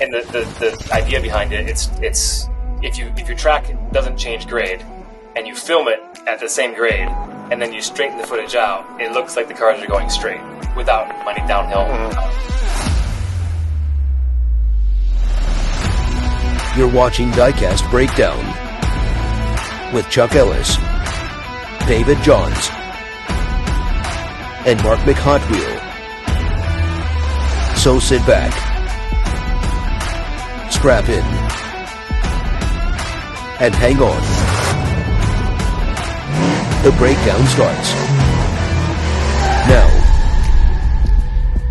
And the idea behind it, it's if your track doesn't change grade and you film it at the same grade and then you straighten the footage out, it looks like the cars are going straight without money downhill. You're watching Diecast Breakdown with Chuck Ellis, David Johns, and Mark McHotwheel. So sit back, strap in, and hang on. The breakdown starts now.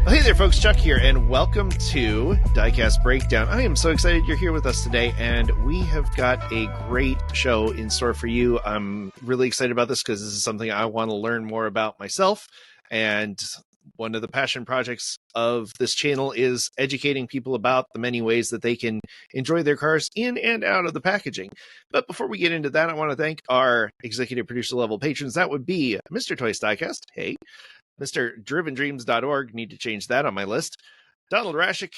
Hey there, folks. Chuck here, and welcome to Diecast Breakdown. I am so excited you're here with us today, and we have got a great show in store for you. I'm really excited about this because this is something I want to learn more about myself, and one of the passion projects of this channel is educating people about the many ways that they can enjoy their cars in and out of the packaging. But before we get into that, I want to thank our executive producer level patrons. That would be Mr. TWYCE Diecast. Hey. Mr. DrivenDreams.org. Need to change that on my list. Donald Rashik.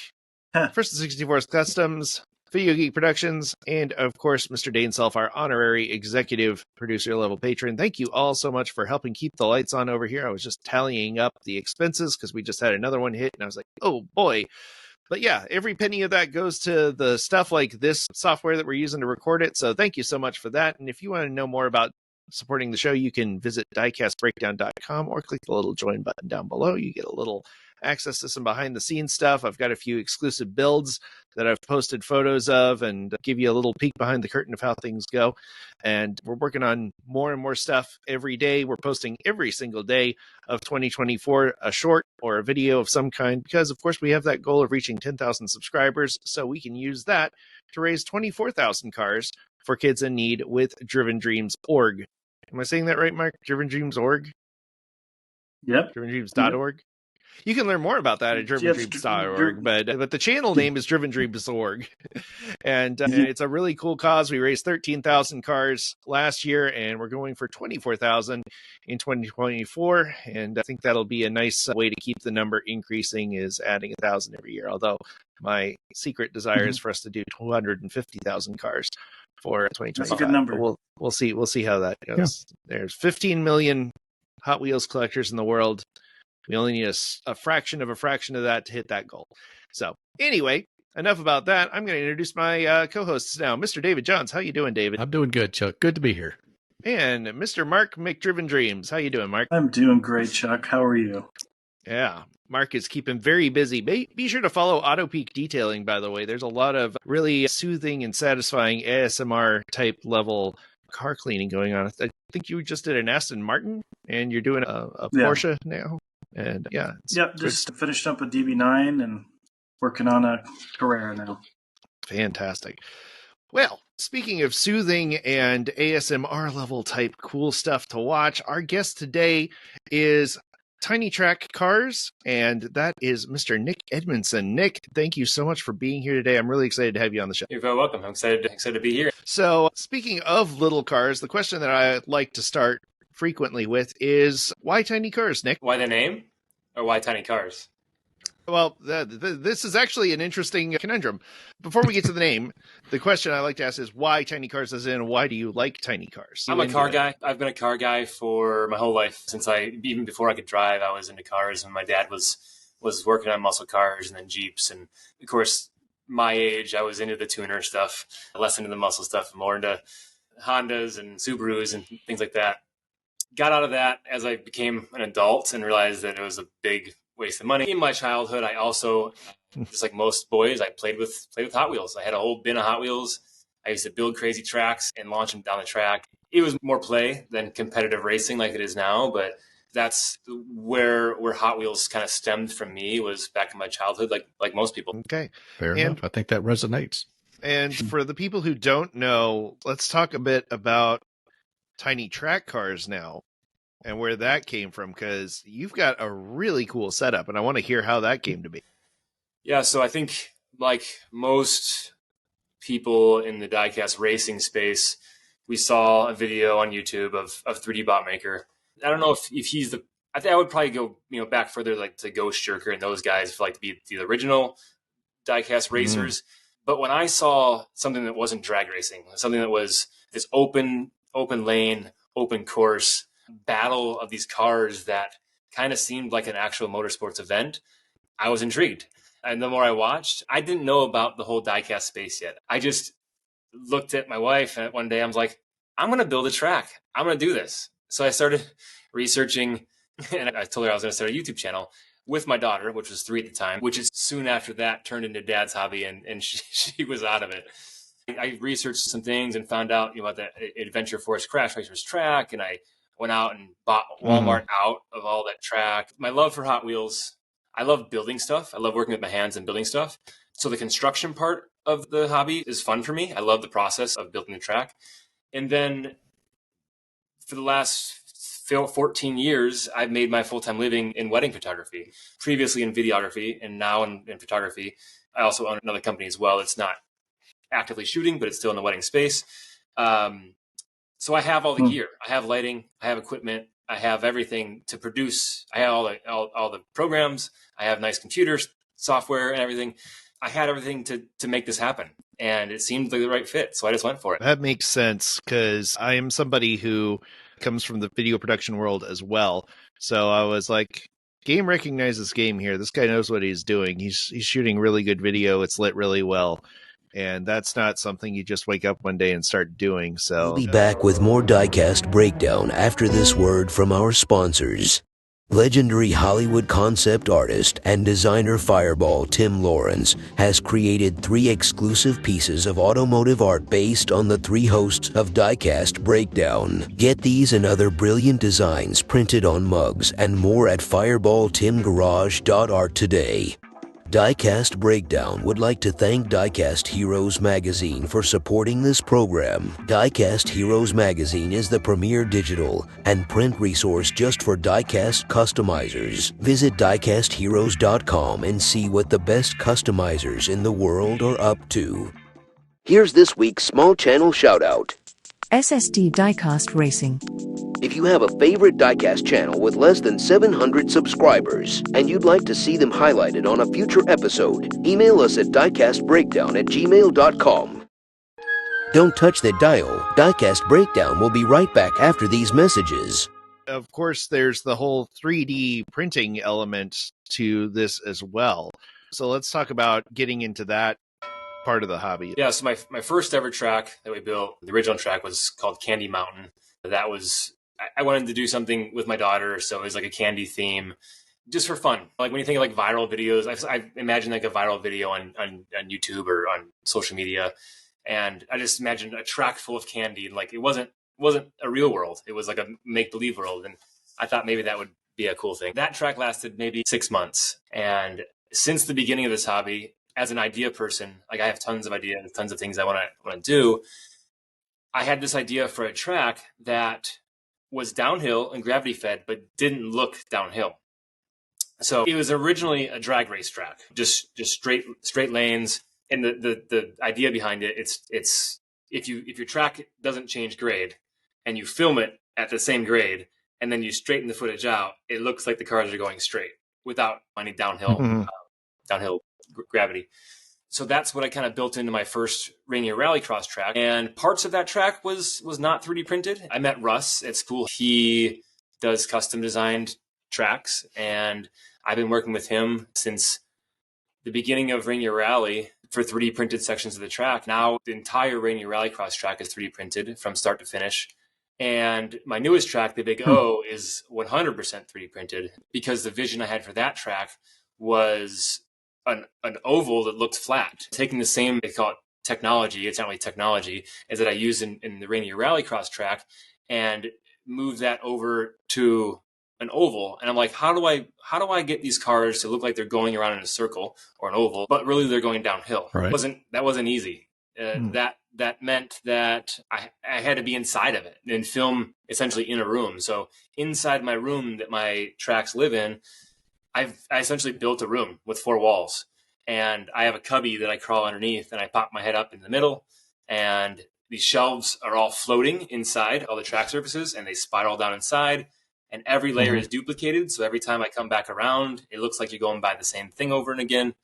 First and 64 Customs. Video Geek Productions, and of course, Mr. Dane Self, our honorary executive producer level patron. Thank you all so much for helping keep the lights on over here. I was just tallying up the expenses because we just had another one hit, and I was like, oh boy. But yeah, every penny of that goes to the stuff like this software that we're using to record it. So thank you so much for that. And if you want to know more about supporting the show, you can visit diecastbreakdown.com or click the little join button down below. You get a little access to some behind the scenes stuff. I've got a few exclusive builds that I've posted photos of and give you a little peek behind the curtain of how things go. And we're working on more and more stuff every day. We're posting every single day of 2024, a short or a video of some kind, because of course we have that goal of reaching 10,000 subscribers. So we can use that to raise 24,000 cars for kids in need with DrivenDreams.org. Am I saying that right, Mark? DrivenDreams.org? Yep. DrivenDreams.org. You can learn more about that at drivendreams.org, but the channel name is drivendreams.org. And it's a really cool cause. We raised 13,000 cars last year, and we're going for 24,000 in 2024. And I think that'll be a nice way to keep the number increasing, is adding 1,000 every year. Although my secret desire is for us to do 250,000 cars for 2025. That's a good number. But we'll see. We'll see how that goes. Yeah. There's 15 million Hot Wheels collectors in the world. We only need a fraction of that to hit that goal. So anyway, enough about that. I'm going to introduce my co-hosts now. Mr. David Johns. How you doing, David? I'm doing good, Chuck. Good to be here. And Mr. Mark McDriven-Dreams. How you doing, Mark? I'm doing great, Chuck. How are you? Yeah, Mark is keeping very busy. Be sure to follow Auto Peak Detailing, by the way. There's a lot of really soothing and satisfying ASMR type level car cleaning going on. I think you just did an Aston Martin, and you're doing a Porsche now. And just finished up a DB9 and working on a Carrera now. Fantastic. Well, speaking of soothing and ASMR level type cool stuff to watch, our guest today is Tiny Track Cars, and that is Mr. Nick Edmundson. Nick, thank you so much for being here today. I'm really excited to have you on the show. You're very welcome. I'm excited to be here. So, speaking of little cars, the question that I like to start frequently with is, why tiny cars, Nick? Why the name, or why tiny cars? Well, this is actually an interesting conundrum. Before we get to the name, the question I like to ask is, why tiny cars, as in, why do you like tiny cars? I'm a car guy. I've been a car guy for my whole life. Even before I could drive, I was into cars, and my dad was working on muscle cars and then Jeeps. And of course, my age, I was into the tuner stuff, less into the muscle stuff, more into Hondas and Subarus and things like that. Got out of that as I became an adult and realized that it was a big waste of money. In my childhood, I also, just like most boys, I played with Hot Wheels. I had a whole bin of Hot Wheels. I used to build crazy tracks and launch them down the track. It was more play than competitive racing like it is now, but that's where Hot Wheels kind of stemmed from me, was back in my childhood, like most people. Okay. Fair enough. I think that resonates. And for the people who don't know, let's talk a bit about Tiny Track Cars now and where that came from, because you've got a really cool setup, and I want to hear how that came to be. Yeah, so I think like most people in the diecast racing space, we saw a video on YouTube of 3D Bot Maker. I don't know if he's I think I would probably go back further, like to Ghost Jerker and those guys, for like to be the original diecast racers. But when I saw something that wasn't drag racing, something that was this open lane, open course battle of these cars that kind of seemed like an actual motorsports event, I was intrigued. And the more I watched, I didn't know about the whole diecast space yet. I just looked at my wife, and one day I was like, I'm going to build a track. I'm going to do this. So I started researching, and I told her I was going to start a YouTube channel with my daughter, which was 3 at the time, which is soon after that turned into Dad's hobby, and she was out of it. I researched some things and found out about the Adventure Force Crash Racers track, and I went out and bought Walmart out of all that track. My love for Hot Wheels, I love building stuff. I love working with my hands and building stuff. So the construction part of the hobby is fun for me. I love the process of building the track. And then for the last 14 years, I've made my full-time living in wedding photography, previously in videography, and now in photography. I also own another company as well. It's not actively shooting, but it's still in the wedding space. So I have all the gear. I have lighting. I have equipment. I have everything to produce. I have all the programs. I have nice computers, software, and everything. I had everything to make this happen, and it seemed like the right fit, so I just went for it. That makes sense, because I am somebody who comes from the video production world as well. So I was like, game recognizes game here. This guy knows what he's doing. He's shooting really good video. It's lit really well. And that's not something you just wake up one day and start doing. So We'll be back with more Diecast Breakdown after this word from our sponsors. Legendary Hollywood concept artist and designer Fireball Tim Lawrence has created 3 exclusive pieces of automotive art based on the 3 hosts of Diecast Breakdown. Get these and other brilliant designs printed on mugs and more at fireballtimgarage.art today. Diecast Breakdown would like to thank Diecast Heroes Magazine for supporting this program. Diecast Heroes Magazine is the premier digital and print resource just for diecast customizers. Visit diecastheroes.com and see what the best customizers in the world are up to. Here's this week's small channel shoutout. SSD Diecast Racing. If you have a favorite Diecast channel with less than 700 subscribers and you'd like to see them highlighted on a future episode, email us at diecastbreakdown@gmail.com. Don't touch that dial. Diecast Breakdown will be right back after these messages. of course, there's the whole 3D printing element to this as well. So let's talk about getting into that part of the hobby. Yeah, so my first ever track that we built, the original track was called Candy Mountain. That was, I wanted to do something with my daughter, so it was like a candy theme, just for fun. Like when you think of like viral videos, I imagine like a viral video on YouTube or on social media, and I just imagined a track full of candy, and like it wasn't a real world. It was like a make-believe world, and I thought maybe that would be a cool thing. That track lasted maybe 6 months, and since the beginning of this hobby, as an idea person, like I have tons of ideas, tons of things I want to do. I had this idea for a track that was downhill and gravity fed, but didn't look downhill. So it was originally a drag race track, just straight lanes. And the idea behind it, it's if your track doesn't change grade and you film it at the same grade and then you straighten the footage out, it looks like the cars are going straight without any downhill gravity. So that's what I kind of built into my first Rainier Rallycross track. And parts of that track was not 3D printed. I met Russ at school. He does custom designed tracks, and I've been working with him since the beginning of Rainier Rally for 3D printed sections of the track. Now the entire Rainier Rallycross track is 3D printed from start to finish. And my newest track, the Big O, is 100% 3D printed, because the vision I had for that track was an oval that looked flat. Taking the same, they call it technology, it's not really technology, as that I use in the Rainier Rallycross track, and move that over to an oval. And I'm like, how do I get these cars to look like they're going around in a circle or an oval, but really they're going downhill? Right. That wasn't easy. That meant that I had to be inside of it and film essentially in a room. So inside my room that my tracks live in, I essentially built a room with 4 walls, and I have a cubby that I crawl underneath, and I pop my head up in the middle, and these shelves are all floating inside all the track surfaces, and they spiral down inside, and every layer is duplicated. So every time I come back around, it looks like you're going by the same thing over and again.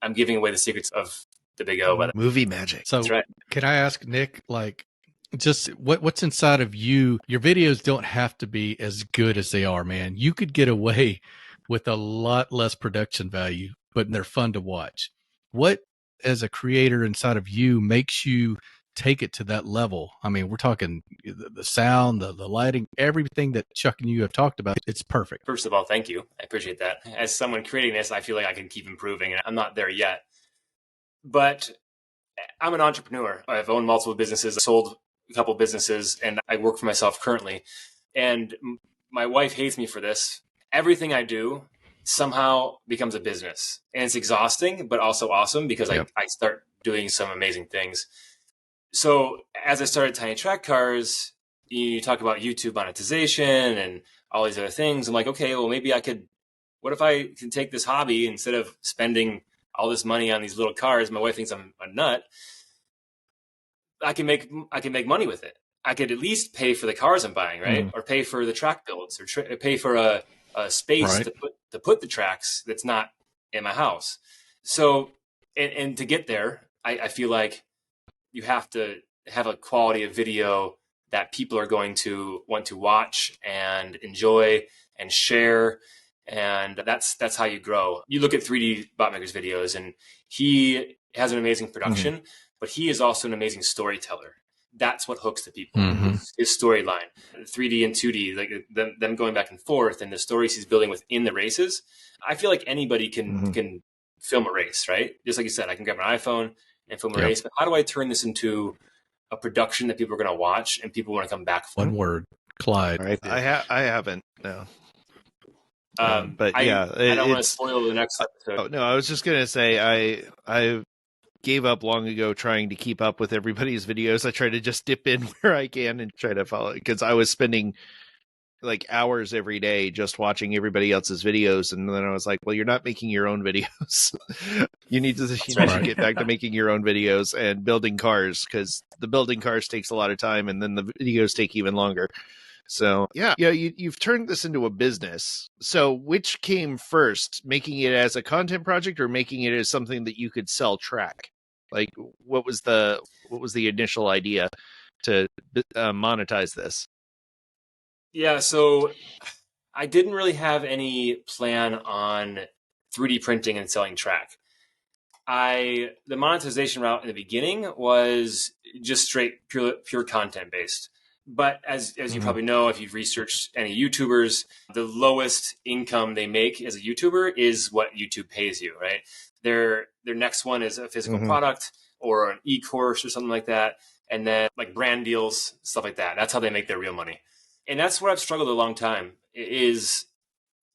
I'm giving away the secrets of the Big O. By that. Movie magic. So That's right. can I ask Nick, like, just what's inside of you? Your videos don't have to be as good as they are, man. You could get away with a lot less production value, but they're fun to watch. What, as a creator inside of you, makes you take it to that level? I mean, we're talking the sound, the lighting, everything that Chuck and you have talked about. It's perfect. First of all, thank you. I appreciate that. As someone creating this, I feel like I can keep improving, and I'm not there yet. But I'm an entrepreneur. I've owned multiple businesses, sold a couple businesses, and I work for myself currently. And my wife hates me for this. Everything I do somehow becomes a business. And it's exhausting, but also awesome because I start doing some amazing things. So as I started Tiny Track Cars, you talk about YouTube monetization and all these other things. I'm like, okay, well, maybe what if I can take this hobby instead of spending all this money on these little cars? My wife thinks I'm a nut. I can make money with it. I could at least pay for the cars I'm buying, right? Or pay for the track builds, or pay for a space to put the tracks that's not in my house. So, and to get there, I feel like you have to have a quality of video that people are going to want to watch and enjoy and share. And that's how you grow. You look at 3D Botmaker's videos, and he has an amazing production, but he is also an amazing storyteller. That's what hooks the people. His storyline, 3D and 2D, like them going back and forth, and the stories he's building within the races. I feel like anybody can film a race, right? Just like you said, I can grab an iPhone and film a race, but how do I turn this into a production that people are going to watch and people want to come back for? One word, Clyde. Right. I haven't. No. But I don't want to spoil the next episode. Oh, no, I was just gonna say I gave up long ago trying to keep up with everybody's videos. I try to just dip in where I can and try to follow, because I was spending like hours every day just watching everybody else's videos, and then I was like, well, you're not making your own videos. You need to get back to making your own videos and building cars, because the building cars takes a lot of time, and then the videos take even longer. So you've turned this into a business. So which came first, making it as a content project or making it as something that you could sell track? Like, what was the initial idea to monetize this? Yeah, so I didn't really have any plan on 3D printing and selling track. The monetization route in the beginning was just straight pure content based. But as you probably know, if you've researched any YouTubers, the lowest income they make as a YouTuber is what YouTube pays you, right? Their next one is a physical product or an e-course or something like that. And then like brand deals, stuff like that. That's how they make their real money. And that's where I've struggled a long time is,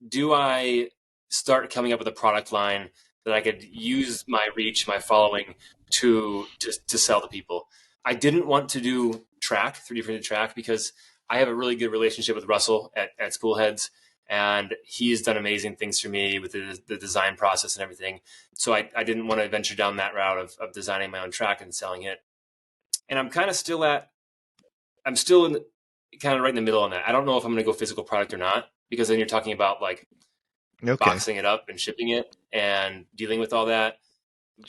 do I start coming up with a product line that I could use my reach, my following to sell to people? I didn't want to do 3D printed track, because I have a really good relationship with Russell at Spoolheads, and he's done amazing things for me with the design process and everything. So I didn't want to venture down that route of designing my own track and selling it. And I'm kind of still right in the middle on that. I don't know if I'm going to go physical product or not, because then you're talking about like boxing it up and shipping it and dealing with all that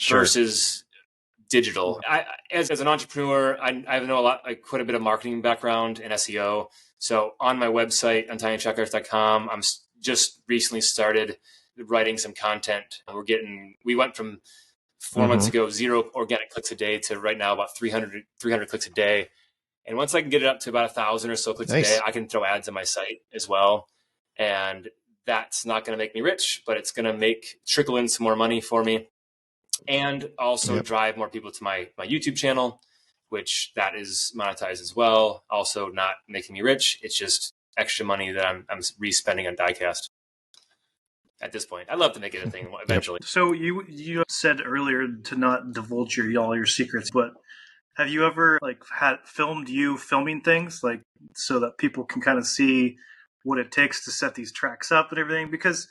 versus digital. As an entrepreneur, I know quite a bit of marketing background and SEO. So on my website, on tinytrackcars.com, I'm just recently started writing some content. We went from 4 months ago, 0 organic clicks a day, to right now about 300 clicks a day. And once I can get it up to about 1,000 or so clicks a day, I can throw ads on my site as well. And that's not going to make me rich, but it's going to trickle in some more money for me. And also drive more people to my YouTube channel, which that is monetized as well. Also not making me rich. It's just extra money that I'm re-spending on Diecast at this point. I'd love to make it a thing eventually. So you said earlier to not divulge all your secrets, but have you ever filmed you filming things, like, so that people can kind of see what it takes to set these tracks up and everything? Because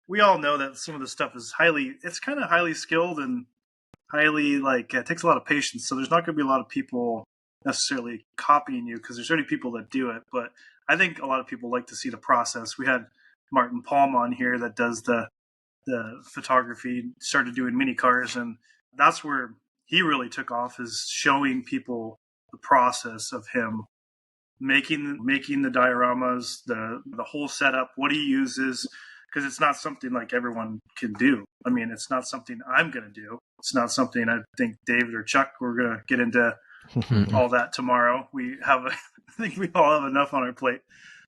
we all know that some of the stuff is kind of highly skilled and highly it takes a lot of patience. So there's not going to be a lot of people necessarily copying you, because there's already people that do it. But I think a lot of people like to see the process. We had Martin Palm on here that does the the photography, started doing mini cars, and that's where he really took off, is showing people the process of him making the dioramas, the whole setup, what he uses, because it's not something like everyone can do. I mean, it's not something I'm going to do. It's not something I think David or Chuck, we're going to get into all that tomorrow. I think we all have enough on our plate.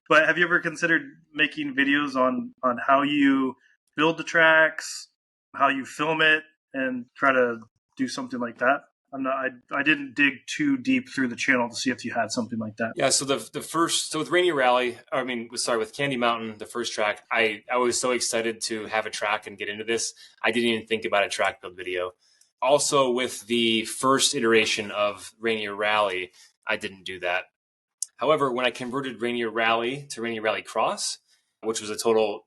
But have you ever considered making videos on how you build the tracks, how you film it, and try to do something like that? I didn't dig too deep through the channel to see if you had something like that. Yeah, so with Rainier Rally, with Candy Mountain, the first track, I was so excited to have a track and get into this. I didn't even think about a track build video. Also, with the first iteration of Rainier Rally, I didn't do that. However, when I converted Rainier Rally to Rainier Rally Cross, which was a total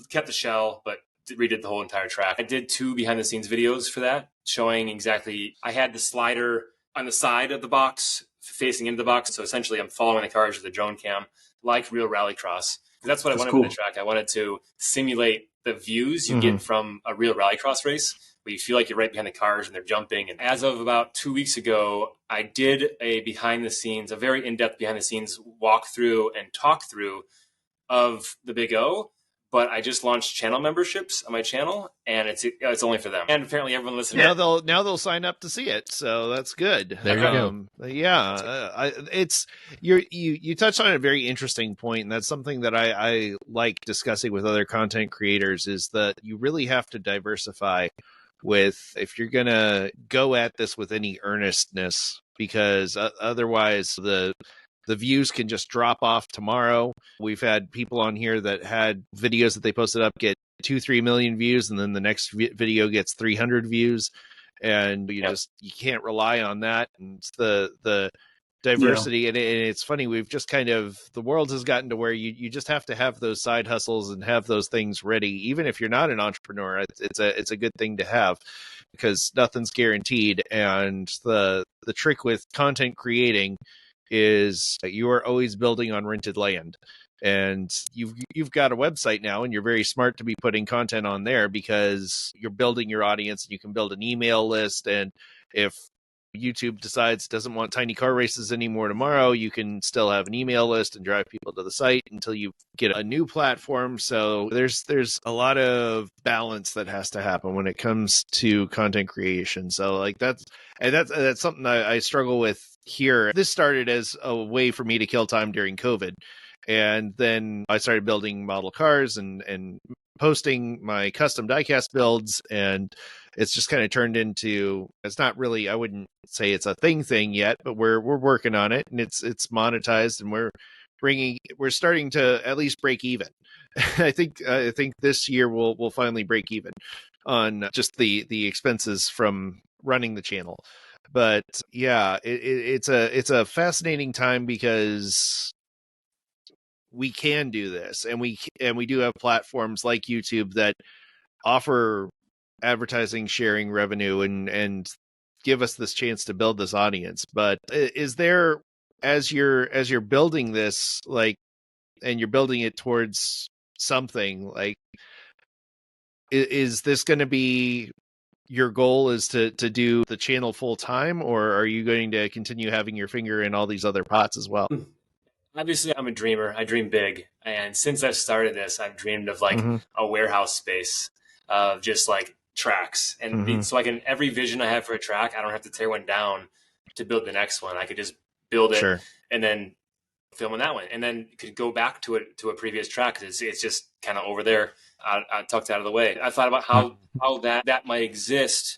kept the shell, but redid the whole entire track. I did 2 behind the scenes videos for that, showing exactly, I had the slider on the side of the box facing into the box. So essentially I'm following the cars with a drone cam like real rallycross. That's what I wanted with the track. I wanted to simulate the views you get from a real rallycross race, where you feel like you're right behind the cars and they're jumping. And as of about 2 weeks ago, I did a very in-depth behind the scenes walkthrough and talk through of the Big O. But I just launched channel memberships on my channel, and it's only for them. And apparently, everyone listening now they'll sign up to see it, so that's good. There you go. Yeah, you touched on a very interesting point, and that's something that I like discussing with other content creators, is that you really have to diversify if you're gonna go at this with any earnestness, because otherwise the views can just drop off tomorrow. We've had people on here that had videos that they posted up get 2-3 million views, and then the next video gets 300 views, and you can't rely on that. And it's the diversity, and it's funny. We've just the world has gotten to where you just have to have those side hustles and have those things ready, even if you're not an entrepreneur. It's a good thing to have, because nothing's guaranteed. And the trick with content creating is you are always building on rented land, and you've got a website now, and you're very smart to be putting content on there, because you're building your audience, and you can build an email list. And if YouTube decides doesn't want tiny car races anymore tomorrow, you can still have an email list and drive people to the site until you get a new platform. So there's a lot of balance that has to happen when it comes to content creation. So that's something I struggle with here. This started as a way for me to kill time during COVID. And then I started building model cars and posting my custom diecast builds, and it's just kind of turned into, it's not really, I wouldn't say it's a thing yet, but we're working on it, and it's monetized, and we're starting to at least break even. I think this year we'll finally break even on just the expenses from running the channel. But yeah, it's a fascinating time, because we can do this, and we do have platforms like YouTube that offer advertising sharing revenue and give us this chance to build this audience. But is there, as you're building this, and you're building it towards something, is this going to be your goal, is to do the channel full time, or are you going to continue having your finger in all these other pots as well? Obviously, I'm a dreamer. I dream big. And since I've started this, I've dreamed of a warehouse space of just tracks. And so every vision I have for a track, I don't have to tear one down to build the next one. I could just build it and then film on that one, and then could go back to a previous track. It's just kind of over there, tucked out of the way. I thought about how that might exist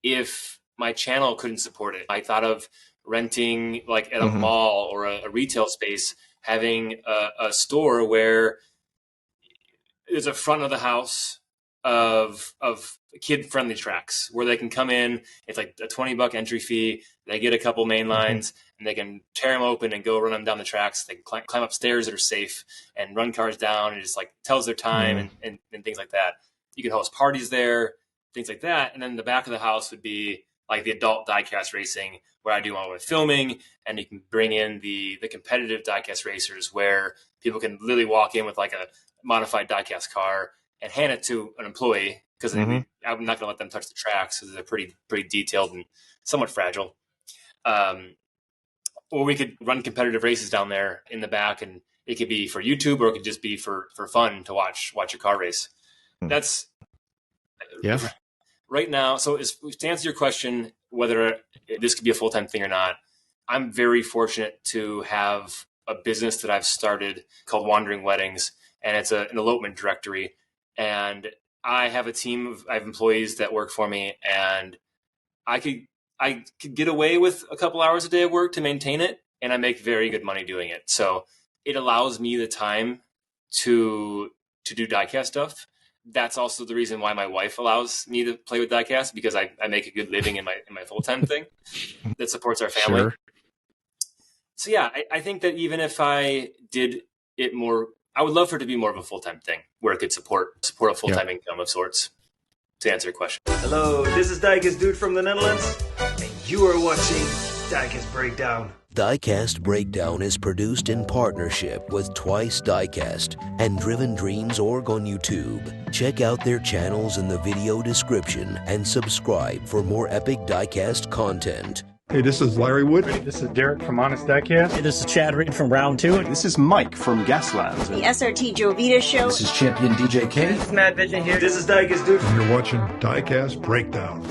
if my channel couldn't support it. I thought of renting at a mall or a retail space, having a store where there's a front of the house of kid friendly tracks where they can come in. It's like a $20 entry fee. They get a couple main lines and they can tear them open and go run them down the tracks. They can climb up stairs that are safe and run cars down, and just tells their time and things like that. You can host parties there, things like that. And then the back of the house would be the adult diecast racing, where I do all my filming, and you can bring in the competitive diecast racers, where people can literally walk in with a modified diecast car and hand it to an employee, because Mhm. I'm not going to let them touch the tracks because they're pretty detailed and somewhat fragile. Or we could run competitive races down there in the back, and it could be for YouTube, or it could just be for fun to watch a car race. That's right now. So to answer your question, whether this could be a full-time thing or not, I'm very fortunate to have a business that I've started called Wandering Weddings, and it's an elopement directory. And I have a team I have employees that work for me, and I could get away with a couple hours a day of work to maintain it, and I make very good money doing it. So it allows me the time to do diecast stuff. That's also the reason why my wife allows me to play with diecast, because I make a good living in my full-time thing that supports our family. Sure. So yeah, I think that even if I did it more, I would love for it to be more of a full-time thing where it could support a full-time income of sorts, to answer your question. Hello, this is Diecast Dude from the Netherlands, and you are watching Diecast Breakdown. Diecast Breakdown is produced in partnership with TWYCE Diecast and Driven Dreams Org on YouTube. Check out their channels in the video description and subscribe for more epic diecast content. Hey, this is Larry Wood. This is Derek from Honest Diecast. Hey, this is Chad Reed from Round 2. This is Mike from Gas Labs. The SRT Jovita Show. This is Champion DJ K. This is Mad Vision here. This is Diecast Dude. And you're watching Diecast Breakdown.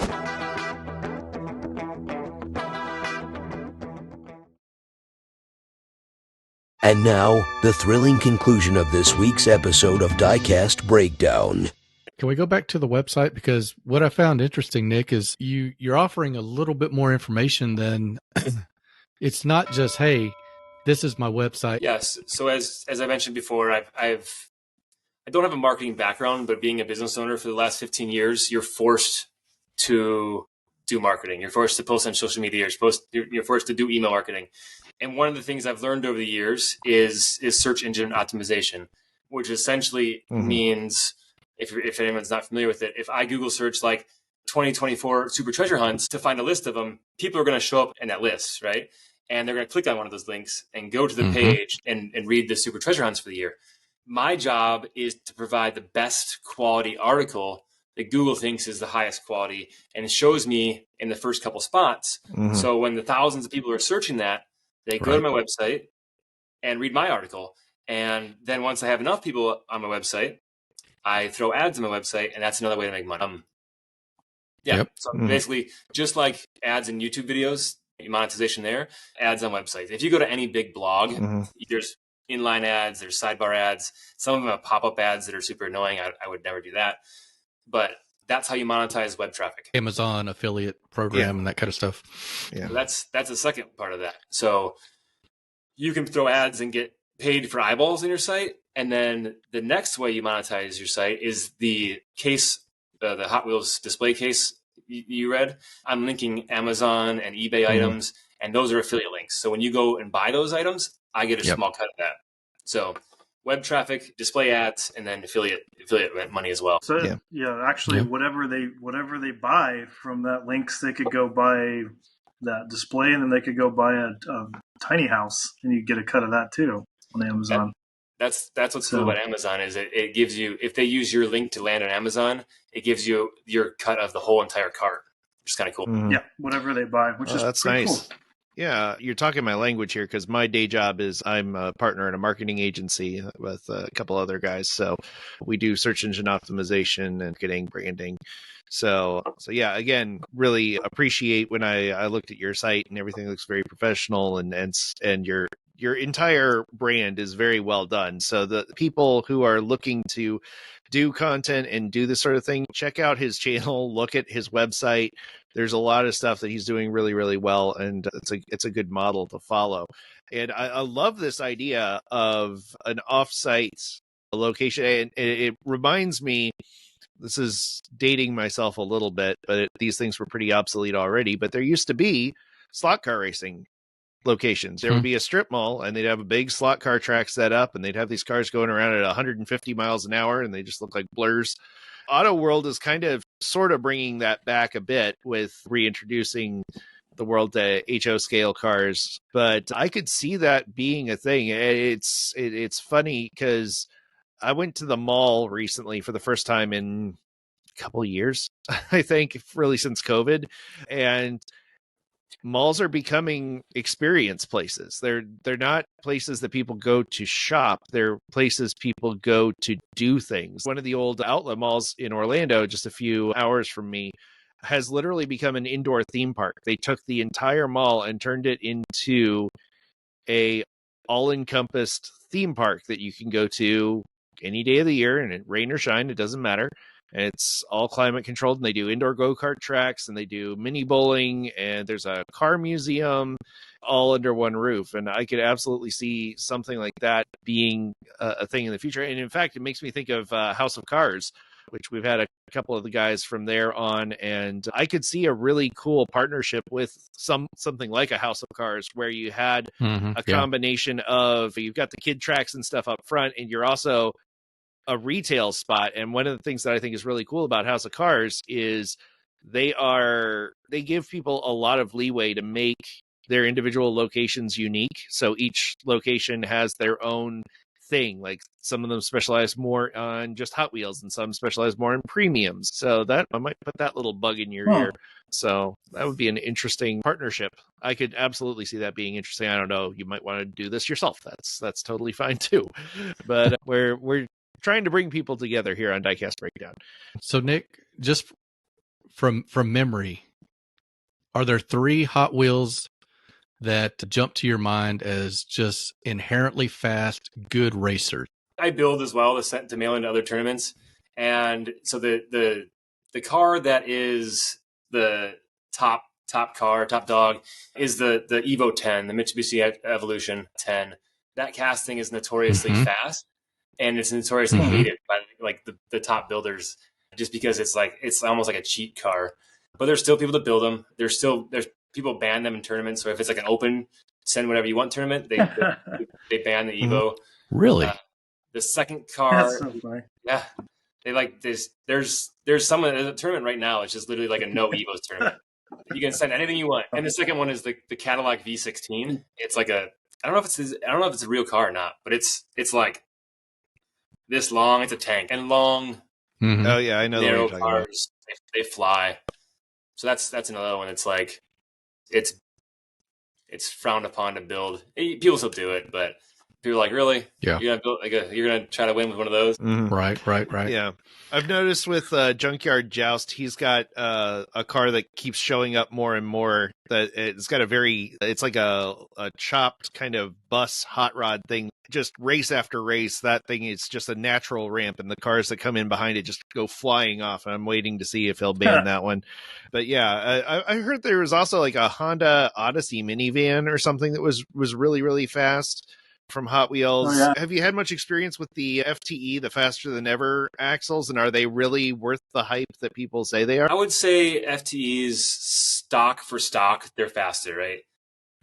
And now, the thrilling conclusion of this week's episode of Diecast Breakdown. Can we go back to the website? Because what I found interesting, Nick, is you're offering a little bit more information than it's not just, hey, this is my website. Yes. So as I mentioned before, I don't have a marketing background, but being a business owner for the last 15 years, you're forced to do marketing. You're forced to post on social media. You're forced to do email marketing. And one of the things I've learned over the years is search engine optimization, which essentially means, if anyone's not familiar with it, if I Google search like 2024 super treasure hunts to find a list of them, people are going to show up in that list, right? And they're going to click on one of those links and go to the page and read the super treasure hunts for the year. My job is to provide the best quality article that Google thinks is the highest quality, and it shows me in the first couple spots. So when the thousands of people are searching that, they go to my website and read my article. And then once I have enough people on my website, I throw ads on my website, and that's another way to make money. So basically, just like ads in YouTube videos, monetization there, ads on websites. If you go to any big blog, there's inline ads, there's sidebar ads. Some of them have pop-up ads that are super annoying. I would never do that. But that's how you monetize web traffic. Amazon affiliate program and that kind of stuff. Yeah, so that's the second part of that. So you can throw ads and get paid for eyeballs on your site. And then the next way you monetize your site is the case, the Hot Wheels display case you read. I'm linking Amazon and eBay items, and those are affiliate links. So when you go and buy those items, I get a small cut of that. So web traffic, display ads, and then affiliate money as well. So actually, whatever they buy from that links, they could go buy that display, and then they could go buy a tiny house, and you get a cut of that too on Amazon. That's what's cool about Amazon is it gives you, if they use your link to land on Amazon, it gives you your cut of the whole entire cart, which is kind of cool. Yeah, whatever they buy, which is that's pretty nice. Cool. Yeah, you're talking my language here, because my day job is I'm a partner in a marketing agency with a couple other guys. So we do search engine optimization and getting branding. So yeah, again, really appreciate when I looked at your site and everything looks very professional, and your entire brand is very well done. So the people who are looking to do content and do this sort of thing, check out his channel, look at his website. There's a lot of stuff that he's doing really, really well, and it's a good model to follow. And I love this idea of an offsite location. And it reminds me, this is dating myself a little bit, but these things were pretty obsolete already. But there used to be slot car racing locations. There would be a strip mall, and they'd have a big slot car track set up, and they'd have these cars going around at 150 miles an hour, and they just look like blurs. Auto World is kind of sort of bringing that back a bit with reintroducing the world to HO scale cars, but I could see that being a thing. It's funny because I went to the mall recently for the first time in a couple of years, I think, really since COVID. And malls are becoming experience places. They're not places that people go to shop. They're places people go to do things. One of the old outlet malls in Orlando, just a few hours from me, has literally become an indoor theme park. They took the entire mall and turned it into a all-encompassed theme park that you can go to any day of the year, and rain or shine, it doesn't matter. And it's all climate controlled, and they do indoor go-kart tracks, and they do mini bowling, and there's a car museum all under one roof. And I could absolutely see something like that being a thing in the future. And in fact, it makes me think of House of Cars, which we've had a couple of the guys from there on, and I could see a really cool partnership with something like a House of Cars, where you had a combination of, you've got the kid tracks and stuff up front, and you're also a retail spot. And one of the things that I think is really cool about House of Cars is they give people a lot of leeway to make their individual locations unique. So each location has their own thing. Like some of them specialize more on just Hot Wheels, and some specialize more in premiums. So that I might put that little bug in your ear. So that would be an interesting partnership. I could absolutely see that being interesting. I don't know, you might want to do this yourself. That's totally fine too. But we're trying to bring people together here on Diecast Breakdown. So Nick, just from memory, are there 3 Hot Wheels that jump to your mind as just inherently fast, good racers? I build as well to mail into other tournaments. And so the car that is the top dog is the Evo 10, the Mitsubishi Evolution 10. That casting is notoriously fast, and it's notoriously hated by like the top builders, just because it's almost like a cheat car. But there's still people that build them. There's people ban them in tournaments. So if it's like an open send whatever you want tournament, they ban the Evo. Really? The second car, That's so funny. yeah, they like this. There's someone in a tournament right now. It's just literally like a no Evos tournament. You can send anything you want. And the second one is the Cadillac V16. It's like I don't know if it's a real car or not, but it's like this long. It's a tank and long. Oh yeah, I know. Narrow cars. They fly. So that's another one. It's like it's frowned upon to build. People still do it, but people are like, really? Yeah. You're gonna try to win with one of those? Right. Yeah. I've noticed with Junkyard Joust, he's got a car that keeps showing up more and more. That it's got it's like a chopped kind of bus hot rod thing. Just race after race, that thing is just a natural ramp, and the cars that come in behind it just go flying off. And I'm waiting to see if he'll ban that one. But yeah, I heard there was also like a Honda Odyssey minivan or something that was really, really fast from Hot Wheels. Oh, yeah. Have you had much experience with the FTE, the faster than ever axles, and are they really worth the hype that people say they are? I would say FTEs stock for stock, they're faster, right?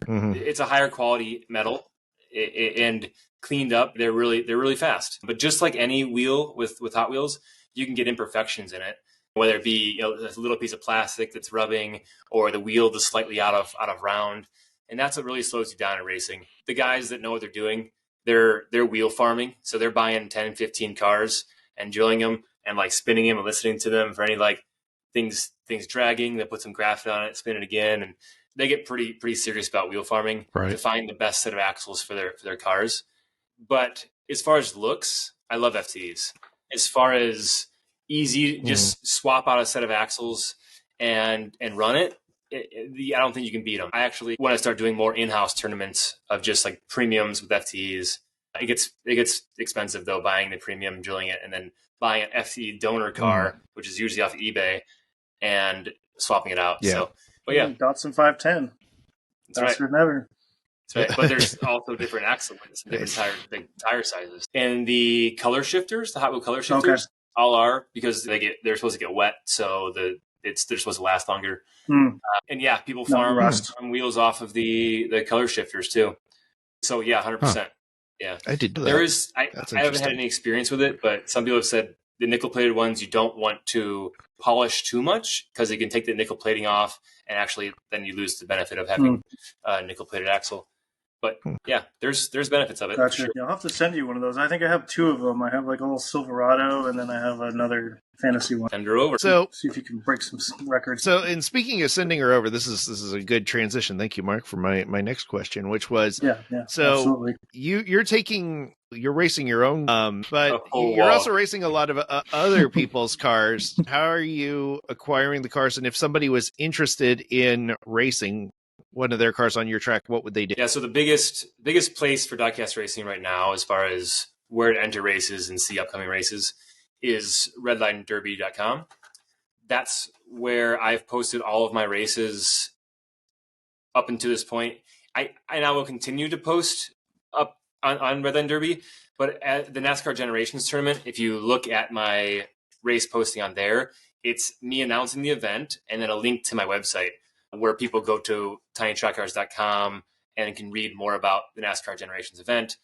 It's a higher quality metal, and cleaned up, they're really fast. But just like any wheel with Hot Wheels, you can get imperfections in it, whether it be a little piece of plastic that's rubbing, or the wheel that's slightly out of round. And that's what really slows you down in racing. The guys that know what they're doing, they're wheel farming. So they're buying 10, 15 cars and drilling them and like spinning them and listening to them for any like things dragging. They put some graphite on it, spin it again. And they get pretty serious about wheel farming to find the best set of axles for their cars. But as far as looks, I love FTs. As far as easy, just swap out a set of axles and run it. I don't think you can beat them. I actually want to start doing more in-house tournaments of just like premiums with FTEs. It gets expensive though, buying the premium, drilling it, and then buying an FTE donor car, which is usually off eBay, and swapping it out. Yeah. So, but yeah, Datsun 510. Faster than ever. That's right. But there's also different axle widths and different tire sizes, and the color shifters, the Hot Wheel color shifters, all are because they're supposed to get wet, so they're supposed to last longer. And yeah, people farm wheels off of the color shifters too. So yeah, 100%. Yeah, I did do that. I haven't had any experience with it, but some people have said the nickel plated ones you don't want to polish too much because it can take the nickel plating off, and actually then you lose the benefit of having a nickel plated axle. But yeah, there's benefits of it. Gotcha. Sure. Yeah, I'll have to send you one of those. I think I have two of them. I have like a little Silverado, and then I have another fantasy one. Send her over. So see if you can break some records. So, in speaking of sending her over, this is a good transition. Thank you, Mark, for my next question, which was so absolutely. you're racing your own, but you're also racing a lot of other people's cars. How are you acquiring the cars? And if somebody was interested in racing one of their cars on your track, what would they do? Yeah, so the biggest place for diecast racing right now, as far as where to enter races and see upcoming races, is redlinederby.com. That's where I've posted all of my races up until this point. I will continue to post up on Redline Derby, but at the NASCAR Generations Tournament, if you look at my race posting on there, it's me announcing the event and then a link to my website where people go to tinytrackcars.com and can read more about the NASCAR Generations event.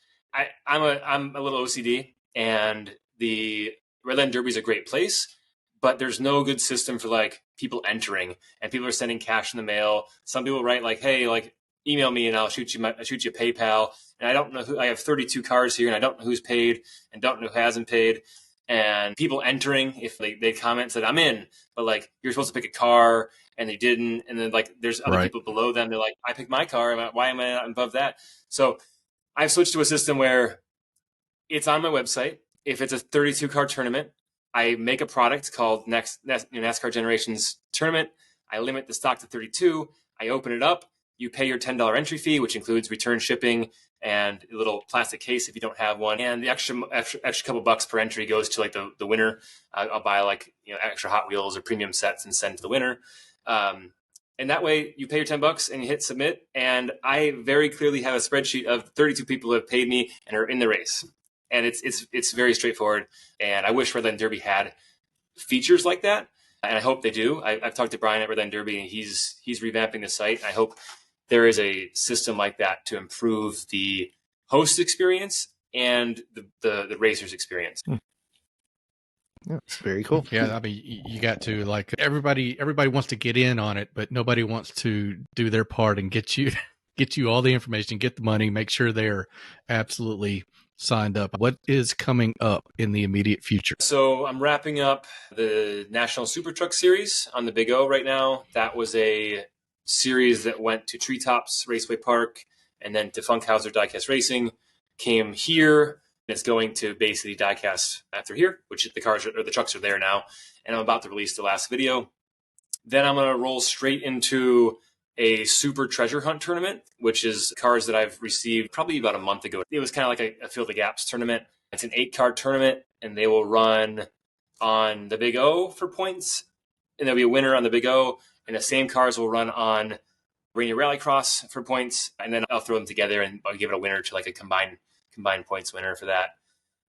I'm a little OCD, and the Redline Derby is a great place, but there's no good system for like people entering, and people are sending cash in the mail. Some people write like, "Hey, like email me and I'll shoot you PayPal." And I don't know who. I have 32 cars here, and I don't know who's paid and don't know who hasn't paid. And people entering, if they comment that I'm in, but like you're supposed to pick a car and they didn't, and then like there's other people below them. They're like, "I picked my car. Why am I not above that?" So I've switched to a system where it's on my website. If it's a 32 car tournament, I make a product called NASCAR Generations Tournament. I limit the stock to 32. I open it up. You pay your $10 entry fee, which includes return shipping and a little plastic case if you don't have one. And the extra couple bucks per entry goes to like the winner. I'll buy like extra Hot Wheels or premium sets and send to the winner. And that way you pay your $10 and you hit submit. And I very clearly have a spreadsheet of 32 people who have paid me and are in the race. And it's very straightforward. And I wish Redline Derby had features like that. And I hope they do. I've talked to Brian at Redline Derby, and he's revamping the site. I hope there is a system like that to improve the host experience and the racer's experience. Yeah, very cool. Yeah, I mean, you got to like everybody wants to get in on it, but nobody wants to do their part and get you all the information, get the money, make sure they're absolutely signed up. What is coming up in the immediate future? So I'm wrapping up the National Super Truck Series on the Big O right now. That was a series that went to Treetops Raceway Park and then to Funkhauser Diecast Racing, came here. It's going to Bay City Diecast after here, which the trucks are there now. And I'm about to release the last video. Then I'm going to roll straight into a Super Treasure Hunt tournament, which is cars that I've received probably about a month ago. It was kind of like a Fill the Gaps tournament. It's an 8-card tournament, and they will run on the Big O for points, and there'll be a winner on the Big O, and the same cars will run on Rainier Rallycross for points, and then I'll throw them together and I'll give it a winner to like a combined points winner for that.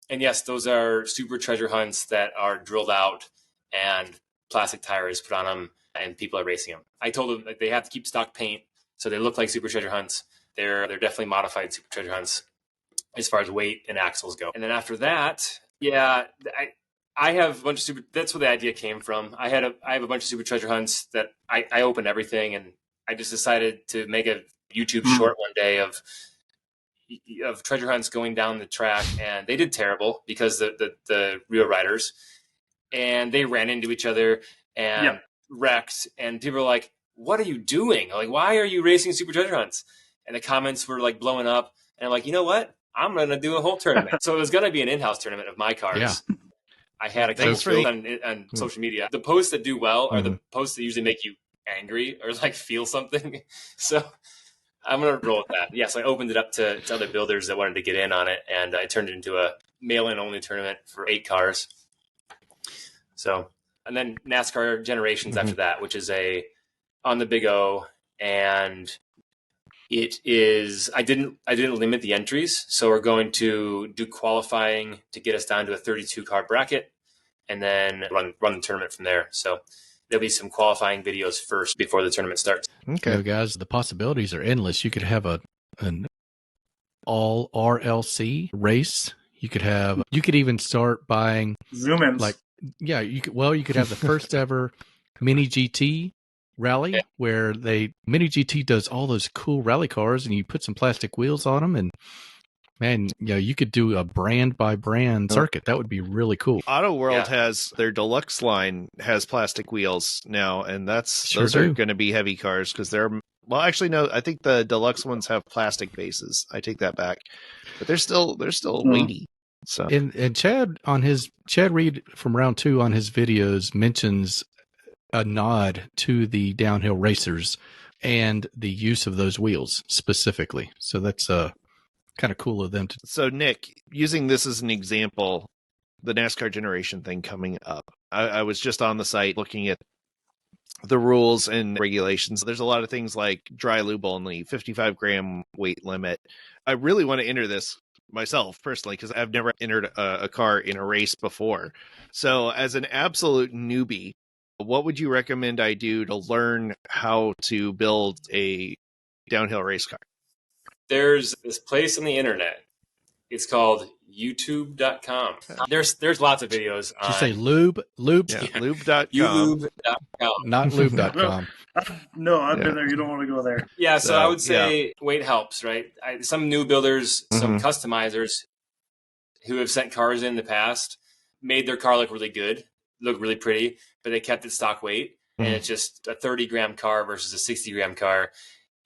And yes, those are Super Treasure Hunts that are drilled out and plastic tires put on them, and people are racing them. I told them that they have to keep stock paint, so they look like Super Treasure Hunts. They're definitely modified Super Treasure Hunts as far as weight and axles go. And then after that, yeah, I have a bunch of super. That's where the idea came from. I have a bunch of Super Treasure Hunts that I opened everything, and I just decided to make a YouTube short one day of treasure hunts going down the track, and they did terrible because the real riders, and they ran into each other and wrecked, and people were like, "What are you doing? Like, why are you racing Super Treasure Hunts?" And the comments were like blowing up, and I'm like, you know what? I'm going to do a whole tournament. So it was going to be an in-house tournament of my cars. Yeah. I had a couple on social media. The posts that do well are the posts that usually make you angry or like feel something. So I'm going to roll with that. Yes, I opened it up to other builders that wanted to get in on it, and I turned it into a mail-in only tournament for 8 cars. So, and then NASCAR Generations after that, which is on the Big O, and it is, I didn't limit the entries, so we're going to do qualifying to get us down to a 32 car bracket, and then run the tournament from there. So there'll be some qualifying videos first before the tournament starts. Okay, so guys, the possibilities are endless. You could have an all RLC race. You could even start buying zoom-ins. You could have the first ever mini GT rally where Mini GT does all those cool rally cars, and you put some plastic wheels on them, and man, you could do a brand by brand circuit. That would be really cool. Auto World has their deluxe line has plastic wheels now, and those are going to be heavy cars because they're, well, actually no, I think the deluxe ones have plastic bases. I take that back, but they're still weighty. So and Chad Reed from Round 2 on his videos mentions a nod to the downhill racers and the use of those wheels specifically. So that's kind of cool of them to. So Nick, using this as an example, the NASCAR generation thing coming up, I was just on the site looking at the rules and regulations. There's a lot of things like dry lube only, 55 gram weight limit. I really want to enter this myself personally because I've never entered a car in a race before. So as an absolute newbie, what would you recommend I do to learn how to build a downhill race car? There's this place on the internet. It's called youtube.com. There's lots of videos. Did you say lube? Lube? Yeah, lube.com. Lube.com. Not lube.com. No, I've been there. You don't want to go there. Yeah, so I would say weight helps, right? Some new builders, some customizers who have sent cars in the past made their car look really good, look really pretty, but they kept it stock weight. And it's just a 30 gram car versus a 60 gram car.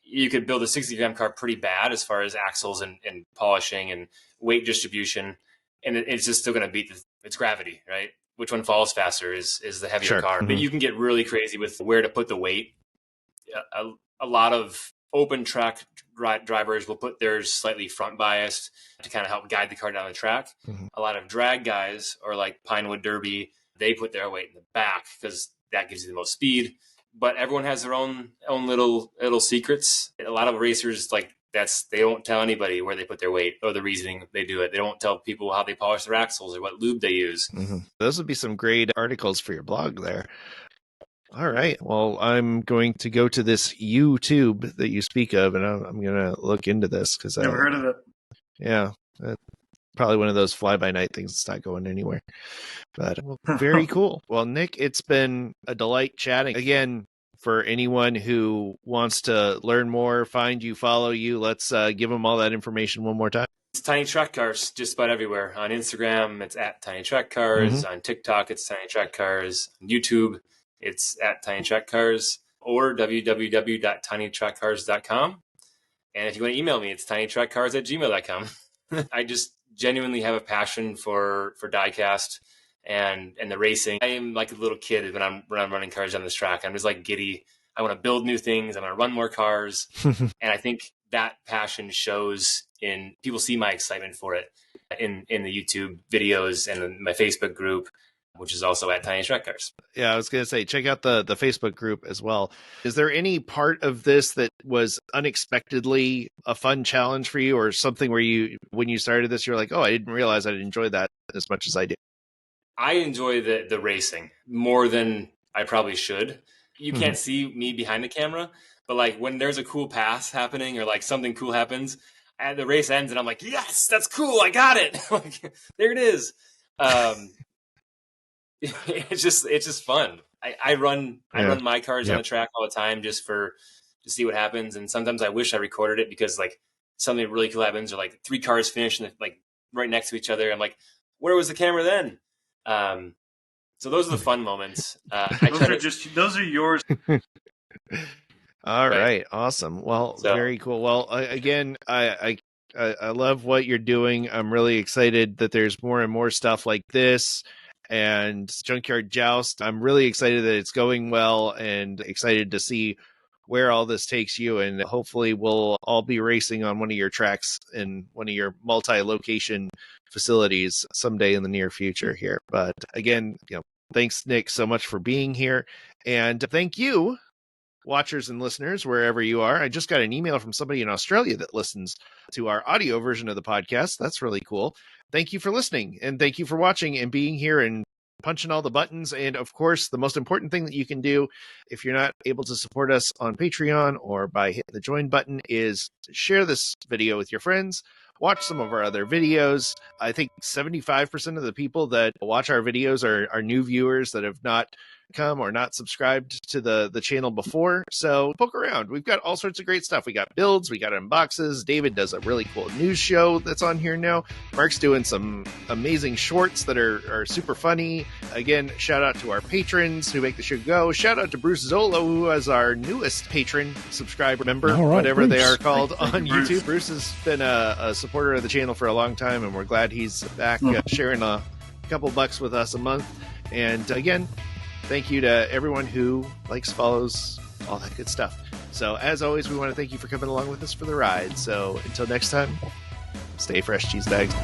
You could build a 60 gram car pretty bad as far as axles and polishing and weight distribution. And it's just still going to beat its gravity, right? Which one falls faster is the heavier car. But you can get really crazy with where to put the weight. A lot of open track drivers will put theirs slightly front biased to kind of help guide the car down the track. A lot of drag guys, or like Pinewood Derby, they put their weight in the back because that gives you the most speed. But everyone has their own little secrets. A lot of racers, like, they don't tell anybody where they put their weight or the reasoning they do it. They don't tell people how they polish their axles or what lube they use. Those would be some great articles for your blog there. All right. Well, I'm going to go to this YouTube that you speak of, and I'm going to look into this because Never heard of it. Yeah. Probably one of those fly-by-night things that's not going anywhere. But very cool. Well, Nick, it's been a delight chatting. Again, for anyone who wants to learn more, find you, follow you, let's give them all that information one more time. It's Tiny Track Cars just about everywhere. On Instagram, it's at Tiny Track Cars. On TikTok, it's Tiny Track Cars. On YouTube, it's at Tiny Track Cars, or www.tinytrackcars.com. And if you want to email me, it's tinytrackcars@gmail.com. I just genuinely have a passion for diecast and the racing. I am like a little kid when I'm running cars down this track. I'm just like giddy. I want to build new things. I want to run more cars. And I think that passion shows in people see my excitement for it in the YouTube videos and in my Facebook group, which is also at Tiny Track Cars. Yeah, I was going to say, check out the Facebook group as well. Is there any part of this that was unexpectedly a fun challenge for you, or something where when you started this, you're like, oh, I didn't realize I'd enjoy that as much as I did? I enjoy the racing more than I probably should. You can't see me behind the camera, but like when there's a cool pass happening or like something cool happens and the race ends and I'm like, yes, that's cool. I got it. Like, there it is. It's just fun. I run my cars on the track all the time just to see what happens. And sometimes I wish I recorded it because like something really cool happens or like 3 cars finish and like right next to each other. I'm like, where was the camera then? So those are the fun moments. Those are yours. All right. Awesome. Well, very cool. Well, again, I love what you're doing. I'm really excited that there's more and more stuff like this. And Junkyard Joust, I'm really excited that it's going well and excited to see where all this takes you. And hopefully we'll all be racing on one of your tracks in one of your multi-location facilities someday in the near future here. But again, thanks, Nick, so much for being here. And thank you, watchers and listeners, wherever you are. I just got an email from somebody in Australia that listens to our audio version of the podcast. That's really cool. Thank you for listening, and thank you for watching and being here and punching all the buttons. And of course, the most important thing that you can do if you're not able to support us on Patreon or by hitting the join button is share this video with your friends. Watch some of our other videos. I think 75% of the people that watch our videos are new viewers that have not come or not subscribed to the channel before. So poke around. We've got all sorts of great stuff. We got builds, we got unboxes. David does a really cool news show that's on here now. Mark's doing some amazing shorts that are super funny. Again, shout out to our patrons who make the show go. Shout out to Bruce Zolo, who is our newest patron, subscriber, member, whatever Bruce. They are called on YouTube. Bruce has been a supporter of the channel for a long time, and we're glad he's back sharing a couple bucks with us a month. And again, thank you to everyone who likes, follows, all that good stuff. So as always, we want to thank you for coming along with us for the ride. So until next time, stay fresh, cheese bags.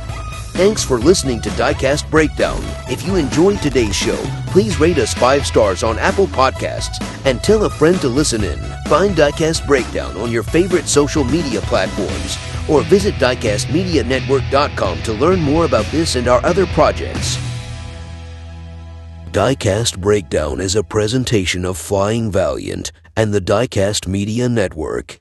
Thanks for listening to Diecast Breakdown. If you enjoyed today's show, please rate us 5 stars on Apple Podcasts and tell a friend to listen in. Find Diecast Breakdown on your favorite social media platforms or visit diecastmedianetwork.com to learn more about this and our other projects. Diecast Breakdown is a presentation of Flying Valiant and the Diecast Media Network.